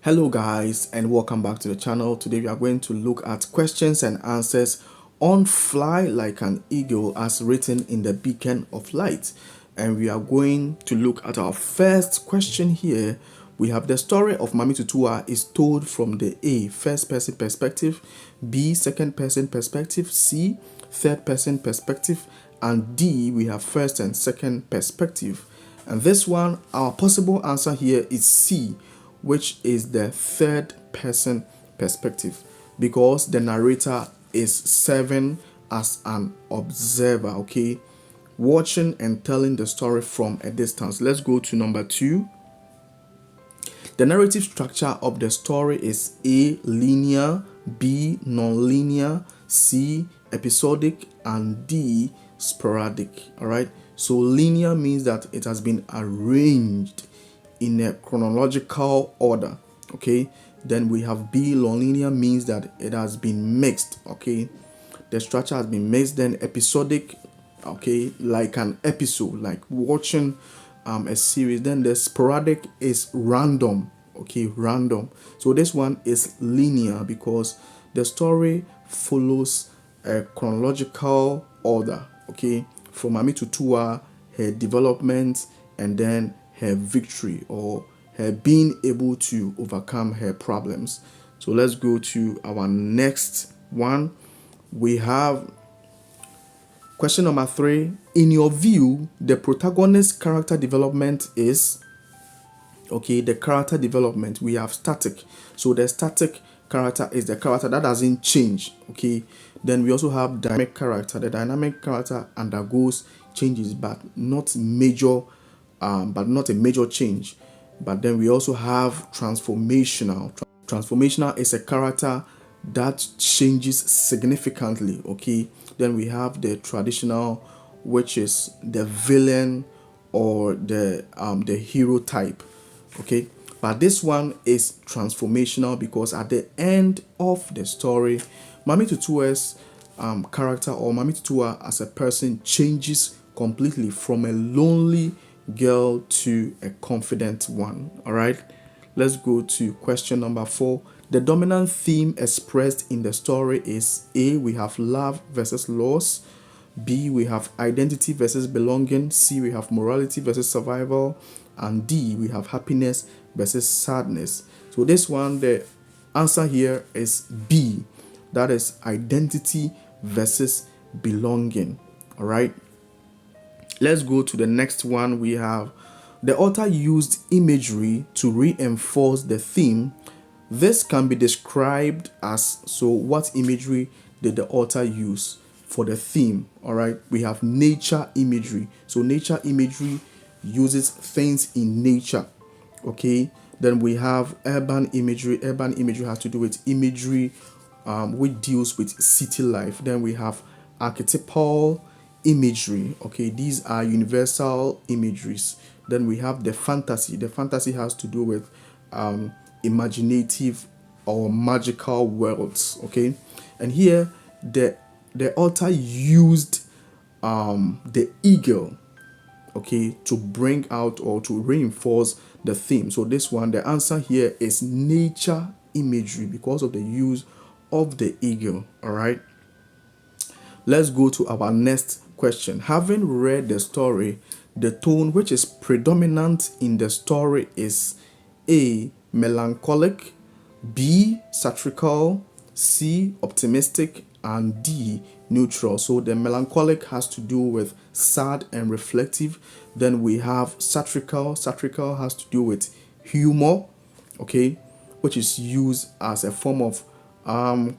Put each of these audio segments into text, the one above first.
Hello guys, and welcome back to the channel. Today we are going to look at questions and answers on Fly Like an Eagle as written in the Beacon of Light. And we are going to look at our first question here. We have the story of Maame Tutuwa is told from the A, first person perspective, B, second person perspective, C, third person perspective, and D, we have first and second perspective. And this one, our possible answer here is C, which is the third person perspective, because the narrator is serving as an observer, okay, watching and telling the story from a distance. Let's go to number 2. The narrative structure of the story is A, linear, B, non-linear, C, episodic, and D, sporadic. All right, so linear means that it has been arranged in a chronological order. Okay, then we have B, non-linear, means that it has been mixed. Okay, the structure has been mixed. Then episodic, okay, like an episode, like watching a series. Then the sporadic is random. Okay, random. So this one is linear because the story follows a chronological order. Okay, from Maame Tutuwa, her development, and then her victory, or her being able to overcome her problems. So let's go to our next one. We have question number 3. In your view, the protagonist's character development is, okay, the character development, we have static. So the static character is the character that doesn't change. Okay, then we also have dynamic character. The dynamic character undergoes changes, but not major, but not a major change. But then we also have transformational. Transformational is a character that changes significantly. Okay, then we have the traditional, which is the villain or the hero type. Okay, but this one is transformational because at the end of the story, Maame Tutuwa's character, or Maame Tutuwa as a person, changes completely from a lonely girl to a confident one. All right, let's go to question number 4. The dominant theme expressed in the story is A, we have love versus loss, B, we have identity versus belonging, C, we have morality versus survival, and D, we have happiness versus sadness. So this one, the answer here is B, that is identity versus belonging. All right, let's go to the next one. We have the author used imagery to reinforce the theme. This can be described as, so what imagery did the author use for the theme? All right, we have nature imagery. So nature imagery uses things in nature. Okay, then we have urban imagery. Urban imagery has to do with imagery which deals with city life. Then we have archetypal imagery. Okay, these are universal imageries. Then we have the fantasy. The fantasy has to do with imaginative or magical worlds. Okay, and here the author used the eagle, okay, to bring out or to reinforce the theme. So this one, the answer here is nature imagery because of the use of the eagle. All right, let's go to our next question. Having read the story, the tone which is predominant in the story is A, melancholic, B, satirical, C, optimistic, and D, neutral. So the melancholic has to do with sad and reflective. Then we have satirical. Satirical has to do with humor, okay, which is used as a form of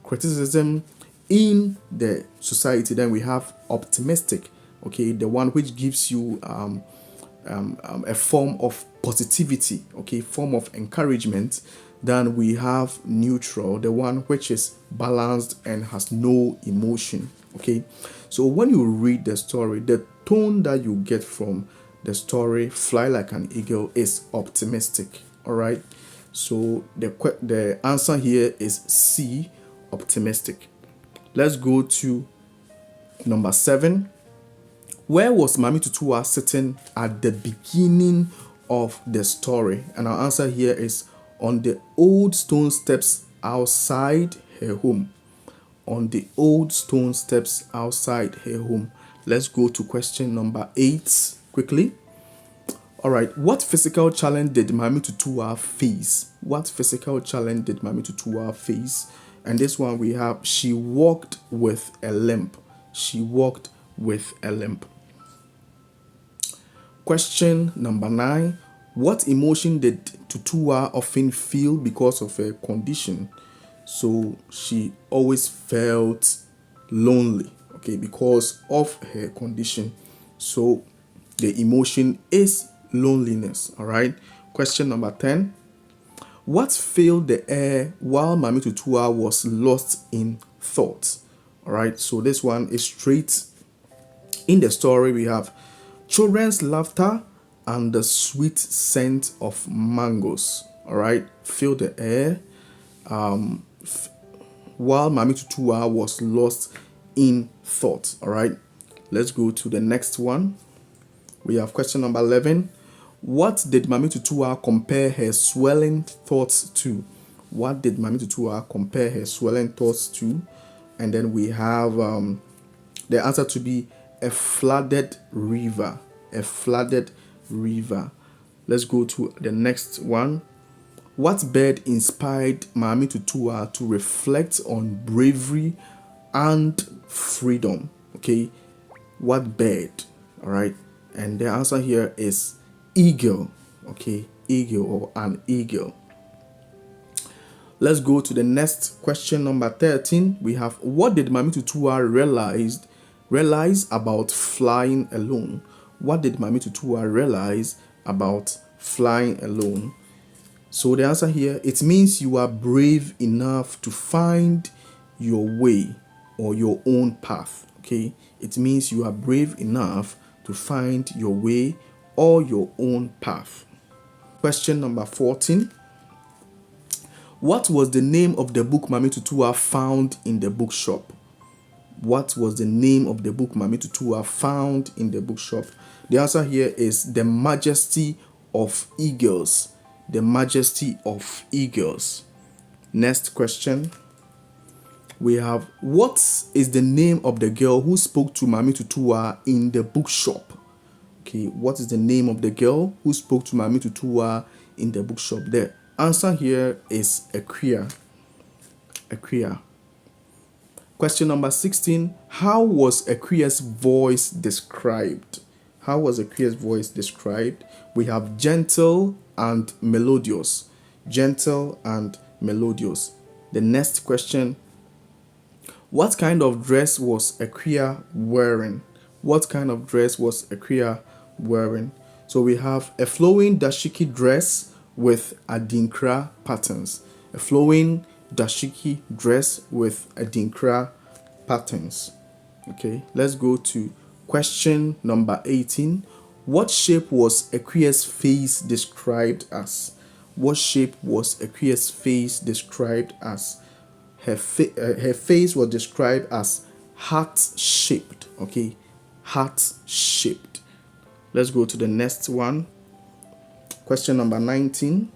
criticism in the society. Then we have optimistic, okay, the one which gives you a form of positivity, okay, form of encouragement. Then we have neutral, the one which is balanced and has no emotion. Okay, so when you read the story, the tone that you get from the story Fly Like an Eagle is optimistic. All right, so the answer here is C, optimistic. Let's go to number 7. Where was Maame Tutuwa sitting at the beginning of the story? And our answer here is on the old stone steps outside her home. On the old stone steps outside her home. Let's go to question number 8 quickly. All right, what physical challenge did Maame Tutuwa face? What physical challenge did Maame Tutuwa face? And this one we have, she walked with a limp. She walked with a limp. Question number 9, what emotion did Tutuwa often feel because of her condition? So she always felt lonely, okay, because of her condition. So the emotion is loneliness. All right. Question number 10. What filled the air while Maame Tutuwa was lost in thought? All right. So this one is straight in the story. We have children's laughter and the sweet scent of mangoes. All right. Fill the air while Maame Tutuwa was lost in thought. All right. Let's go to the next one. We have question number 11. What did Maame Tutuwa compare her swelling thoughts to? What did Maame Tutuwa compare her swelling thoughts to? And then we have the answer to be a flooded river. A flooded river. Let's go to the next one. What bird inspired Maame Tutuwa to reflect on bravery and freedom? Okay. What bird? All right. And the answer here is eagle. Okay, eagle or an eagle. Let's go to the next question, number 13. We have, what did Maame Tutuwa realize about flying alone? What did Maame Tutuwa realize about flying alone? So the answer here, it means you are brave enough to find your way or your own path. Okay, it means you are brave enough to find your way or your own path. Question number 14. What was the name of the book Maame Tutuwa found in the bookshop? What was the name of the book Maame Tutuwa found in the bookshop? The answer here is The Majesty of Eagles. The Majesty of Eagles. Next question. We have, what is the name of the girl who spoke to Maame Tutuwa in the bookshop? Okay, what is the name of the girl who spoke to Maame Tutuwa in the bookshop? The answer here is Akria. Akria. Question number 16. How was Akria's voice described? How was Akria's voice described? We have gentle and melodious. Gentle and melodious. The next question. What kind of dress was Akria wearing? What kind of dress was Akria wearing? So we have a flowing dashiki dress with adinkra patterns. A flowing dashiki dress with adinkra patterns. Okay, let's go to question number 18. What shape was Akria's face described as? What shape was Akria's face described as? Her face was described as heart-shaped. Okay, heart-shaped. Let's go to the next one. Question number 19.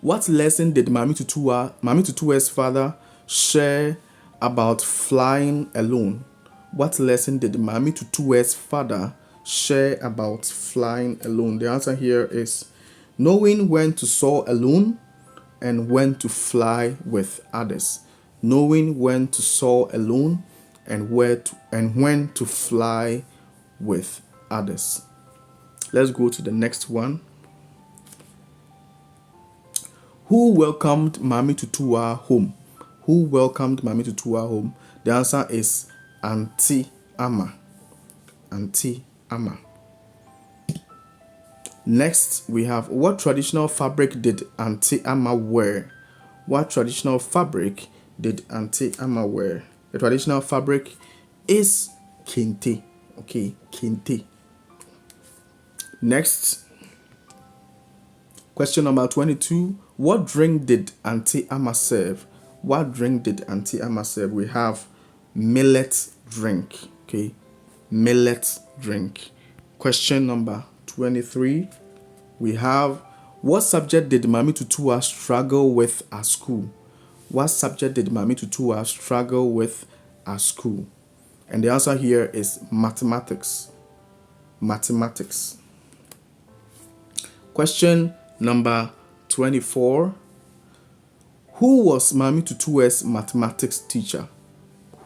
What lesson did Maame Tutuwa's father share about flying alone? What lesson did Maame Tutuwa's father share about flying alone? The answer here is knowing when to soar alone and when to fly with others. Knowing when to soar alone and when to fly with others. Let's go to the next one. Who welcomed Maame Tutuwa home? Who welcomed Maame Tutuwa home? The answer is Auntie Ama. Auntie Ama. Next, we have, what traditional fabric did Auntie Ama wear? What traditional fabric did Auntie Ama wear? The traditional fabric is kente. Okay, kente. Next, question number 22. What drink did Auntie Ama serve? What drink did Auntie Ama serve? We have millet drink. Okay, millet drink. Question number 23. We have, What subject did Maame Tutuwa struggle with at school? What subject did Maame Tutuwa struggle with at school? And the answer here is mathematics. Mathematics. Question number 24. Who was Maame Tutuwa's mathematics teacher?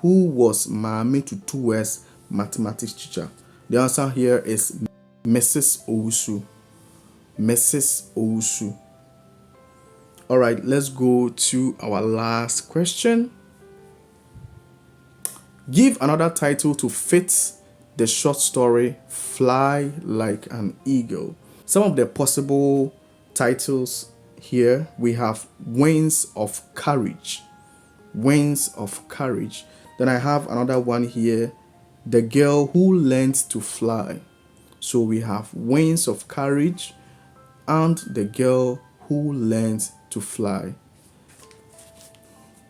Who was Maame Tutuwa's mathematics teacher? The answer here is Mrs. Owusu. Mrs. Owusu. All right, let's go to our last question. Give another title to fit the short story Fly Like an Eagle. Some of the possible titles here, we have Wings of Courage. Wings of Courage. Then I have another one here, The Girl Who Learned to Fly. So we have Wings of Courage and The Girl Who Learned to Fly.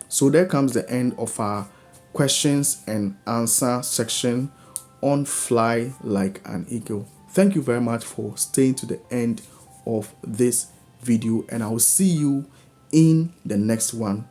So there comes the end of our questions and answer section on Fly Like an Eagle. Thank you very much for staying to the end of this video, and I will see you in the next one.